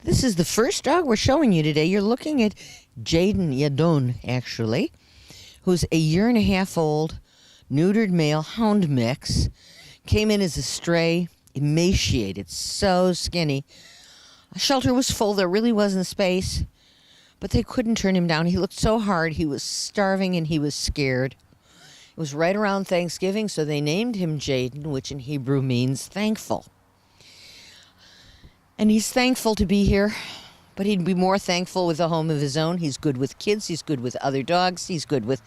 This is the first dog we're showing you today. You're looking at Jaden Yadon, actually, who's a 1.5-year-old neutered male hound mix. Came in as a stray, emaciated, so skinny. A shelter was full. There really wasn't space, but they couldn't turn him down. He looked so hard. He was starving and he was scared. It was right around Thanksgiving, so they named him Jaden, which in Hebrew means thankful. And he's thankful to be here, but he'd be more thankful with a home of his own. He's good with kids. He's good with other dogs. He's good with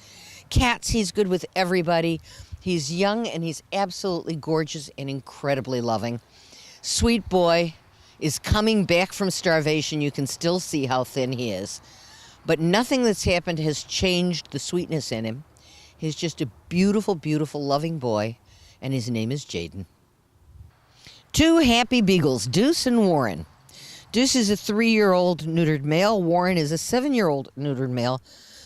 cats. He's good with everybody. He's young, and he's absolutely gorgeous and incredibly loving. Sweet boy is coming back from starvation. You can still see how thin he is. But nothing that's happened has changed the sweetness in him. He's just a beautiful, beautiful, loving boy, and his name is Jaden. Two happy beagles, Deuce and Warren. Deuce is a 3-year-old neutered male. Warren is a 7-year-old neutered male.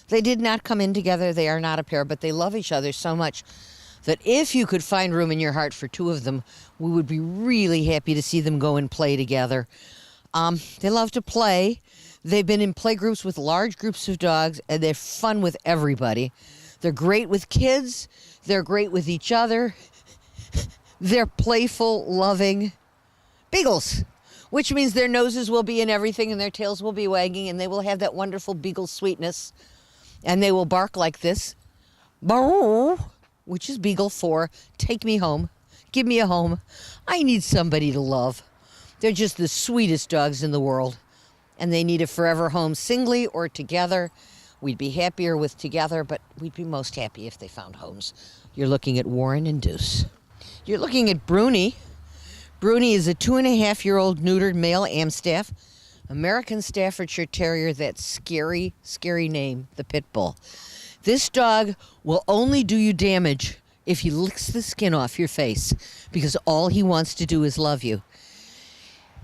They did not come in together. They are not a pair, but they love each other so much that if you could find room in your heart for two of them, we would be really happy to see them go and play together. They love to play. They've been in play groups with large groups of dogs, and they're fun with everybody. They're great with kids. They're great with each other. They're playful, loving beagles, which means their noses will be in everything and their tails will be wagging, and they will have that wonderful beagle sweetness, and they will bark like this, barrr, which is beagle for take me home, give me a home. I need somebody to love. They're just the sweetest dogs in the world, and they need a forever home singly or together. We'd be happier with together, but we'd be most happy if they found homes. You're looking at Warren and Deuce. You're looking at Bruni. Bruni is a 2.5-year-old neutered male Amstaff, American Staffordshire Terrier. That scary, scary name, the pit bull. This dog will only do you damage if he licks the skin off your face, because all he wants to do is love you.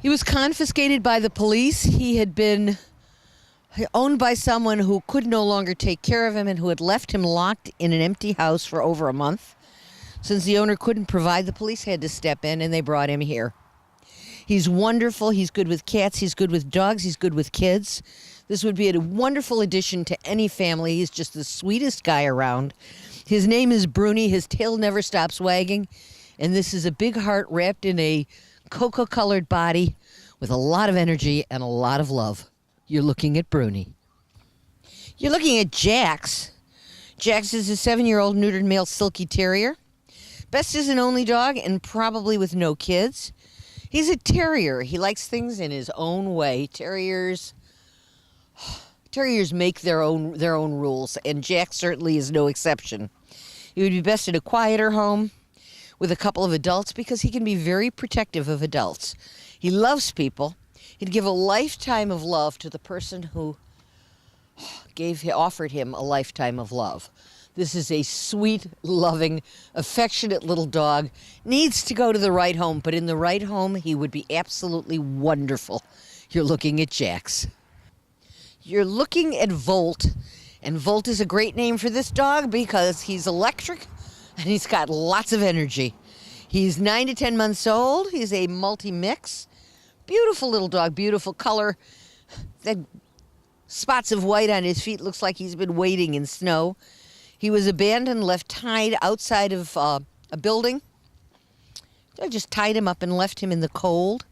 He was confiscated by the police. He had been owned by someone who could no longer take care of him and who had left him locked in an empty house for over a month. Since the owner couldn't provide, the police had to step in, and they brought him here. He's wonderful. He's good with cats. He's good with dogs. He's good with kids. This would be a wonderful addition to any family. He's just the sweetest guy around. His name is Bruni. His tail never stops wagging. And this is a big heart wrapped in a cocoa-colored body with a lot of energy and a lot of love. You're looking at Bruni. You're looking at Jax. Jax is a 7-year-old neutered male silky terrier. Best is an only dog and probably with no kids. He's a terrier. He likes things in his own way. Terriers make their own rules, and Jack certainly is no exception. He would be best in a quieter home with a couple of adults because he can be very protective of adults. He loves people. He'd give a lifetime of love to the person who offered him a lifetime of love. This is a sweet, loving, affectionate little dog. Needs to go to the right home, but in the right home, he would be absolutely wonderful. You're looking at Jax. You're looking at Volt, and Volt is a great name for this dog because he's electric and he's got lots of energy. He's 9 to 10 months old. He's a multi-mix. Beautiful little dog, beautiful color. The spots of white on his feet looks like he's been wading in snow. He was abandoned, left tied outside of a building. I just tied him up and left him in the cold.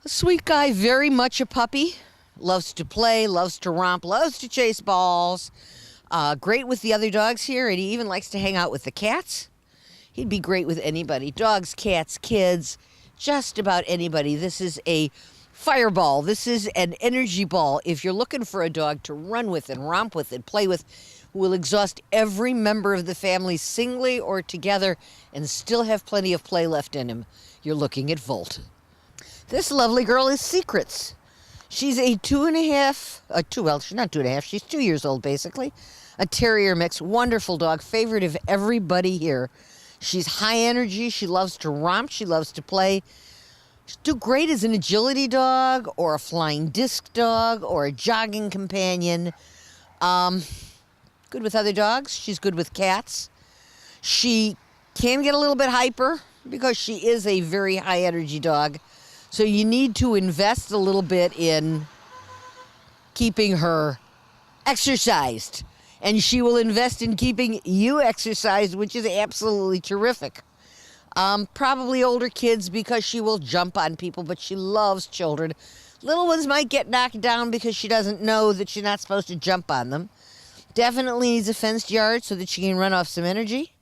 A sweet guy, very much a puppy. Loves to play, loves to romp, loves to chase balls. Great with the other dogs here, and he even likes to hang out with the cats. He'd be great with anybody. Dogs, cats, kids, just about anybody. This is a fireball. This is an energy ball. If you're looking for a dog to run with and romp with and play with, who will exhaust every member of the family singly or together and still have plenty of play left in him, you're looking at Volt. This lovely girl is Secrets. She's a she's not 2.5, she's 2 years old basically. A terrier mix, wonderful dog, favorite of everybody here. She's high energy, she loves to romp, she loves to play. She'll do great as an agility dog or a flying disc dog or a jogging companion. Good with other dogs. She's good with cats. She can get a little bit hyper because she is a very high energy dog. So you need to invest a little bit in keeping her exercised. And she will invest in keeping you exercised, which is absolutely terrific. Probably older kids because she will jump on people, but she loves children. Little ones might get knocked down because she doesn't know that she's not supposed to jump on them. Definitely needs a fenced yard so that she can run off some energy.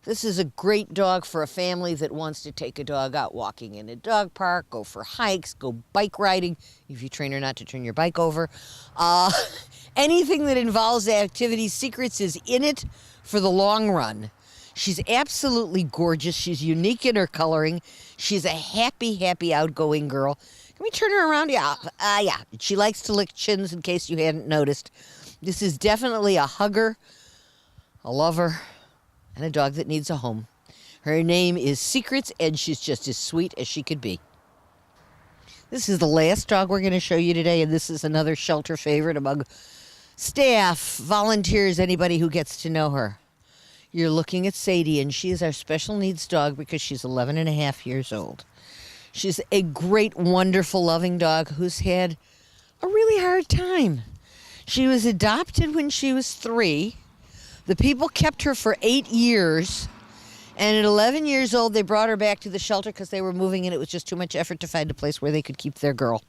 This is a great dog for a family that wants to take a dog out walking in a dog park, go for hikes, go bike riding, if you train her not to turn your bike over. Anything that involves activity, Secrets is in it for the long run. She's absolutely gorgeous. She's unique in her coloring. She's a happy, outgoing girl. Can we turn her around? Yeah. Yeah. She likes to lick chins in case you hadn't noticed. This is definitely a hugger, a lover, and a dog that needs a home. Her name is Secrets, and she's just as sweet as she could be. This is the last dog we're going to show you today, and this is another shelter favorite among staff, volunteers, anybody who gets to know her. You're looking at Sadie, and she is our special needs dog because she's 11 and a half years old. She's a great, wonderful, loving dog who's had a really hard time. She was adopted when she was 3. The people kept her for 8 years, and at 11 years old, they brought her back to the shelter because they were moving, and it was just too much effort to find a place where they could keep their girl.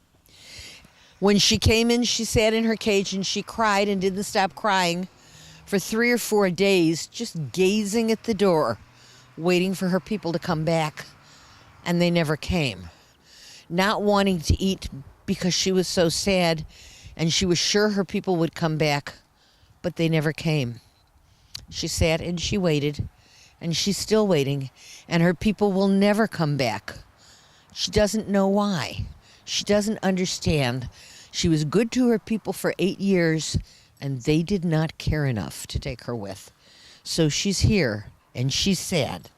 When she came in, she sat in her cage, and she cried and didn't stop crying for 3 or 4 days, just gazing at the door, waiting for her people to come back, and they never came. Not wanting to eat because she was so sad, and she was sure her people would come back, but they never came. She sat and she waited, and she's still waiting, and her people will never come back. She doesn't know why. She doesn't understand. She was good to her people for 8 years, and they did not care enough to take her with. So she's here, and she's sad.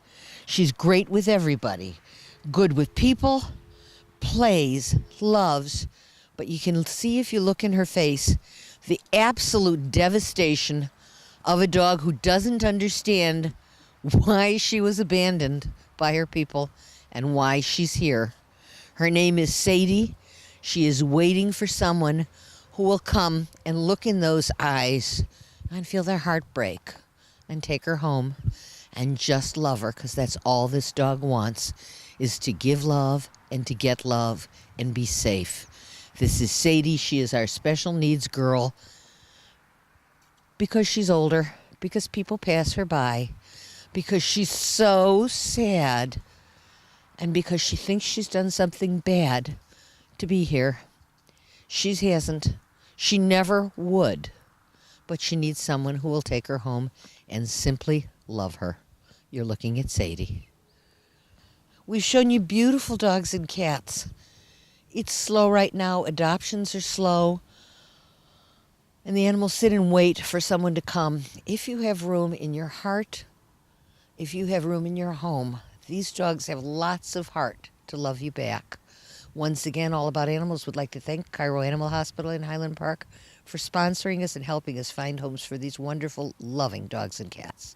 She's great with everybody, good with people, plays, loves, but you can see if you look in her face the absolute devastation of a dog who doesn't understand why she was abandoned by her people and why she's here. Her name is Sadie. She is waiting for someone who will come and look in those eyes and feel their heart break and take her home and just love her, because that's all this dog wants, is to give love and to get love and be safe. This is Sadie. She is our special needs girl because she's older, because people pass her by, because she's so sad, and because she thinks she's done something bad to be here. She hasn't. She never would. But she needs someone who will take her home and simply love her. You're looking at Sadie. We've shown you beautiful dogs and cats. It's slow right now. Adoptions are slow. And the animals sit and wait for someone to come. If you have room in your heart, if you have room in your home, these dogs have lots of heart to love you back. Once again, All About Animals would like to thank Cairo Animal Hospital in Highland Park for sponsoring us and helping us find homes for these wonderful, loving dogs and cats.